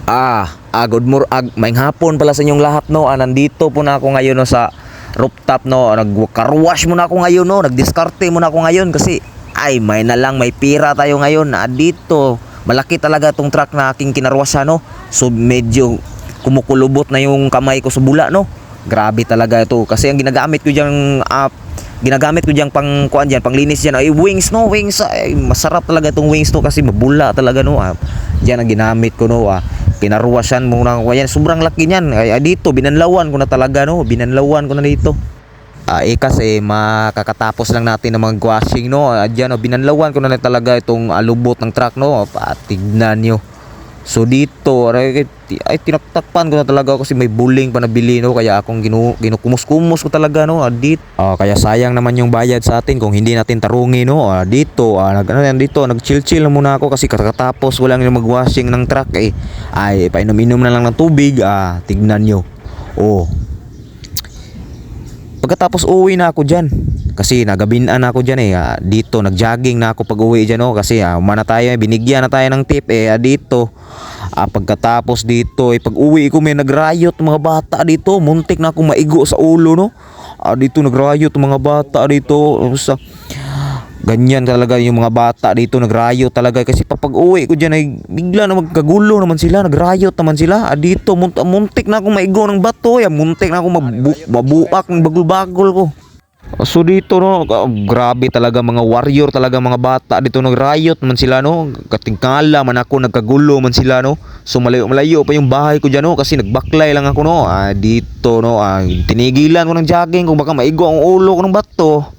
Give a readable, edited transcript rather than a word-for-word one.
Maing hapon pala sa inyong lahat no. Nandito po na ako ngayon no sa rooftop no. Nagkarwash muna ako ngayon no. Nagdiskarte muna ako ngayon kasi may pira tayo ngayon. Dito malaki talaga tong truck na aking kinarwasan no. So medyo kumukulubot na yung kamay ko sa bula no. Grabe talaga ito kasi ang ginagamit ko diyan pang kuan diyan, panglinis diyan ay wings no, wings. Masarap talaga tong wings to kasi mabula talaga no. Diyan ang ginamit ko no. Pinaruwasan muna ko yan. Sobrang laki niyan. Dito binanlawan ko na talaga no. Binanlawan ko na dito. Kasi makakatapos lang natin ng mga washing no. Diyan binanlawan ko na talaga itong lubot ng truck no. Tignan nyo. So dito tinaktakpan ko na talaga kasi may buling pa nabili no, kaya akong ginukumus-kumus ko talaga no. Dito kaya sayang naman yung bayad sa atin kung hindi natin tarungin no. Dito nag-chill muna ako kasi kakatapos wala nang mag-washing ng truck painom-inom na lang ng tubig. Tignan nyo. Pagkatapos uwi na ako dyan kasi nagabinan ako dyan dito nag-jogging na ako pag uwi dyan kasi binigyan na tayo ng tip dito. Pagkatapos dito pag uwi ko may nagrayot mga bata dito, muntik na ako maigo sa ulo no. Dito nagrayot mga bata dito. Ganyan talaga yung mga bata dito, nagrayot talaga kasi pag uwi ko dyan bigla na magkagulo naman sila, nagrayot naman sila. Dito muntik na ako maigo ng bato, muntik na ako mabuak ng bagol-bagol ko. So dito no, grabe talaga mga warrior talaga mga bata dito, nagrayot man sila no. Katingkala man ako, nagkagulo man sila no. So malayo pa yung bahay ko diyan no kasi nagbaklay lang ako no. Dito no, tinigilan ko ng jogging kung baka maigo ang ulo ko ng bato.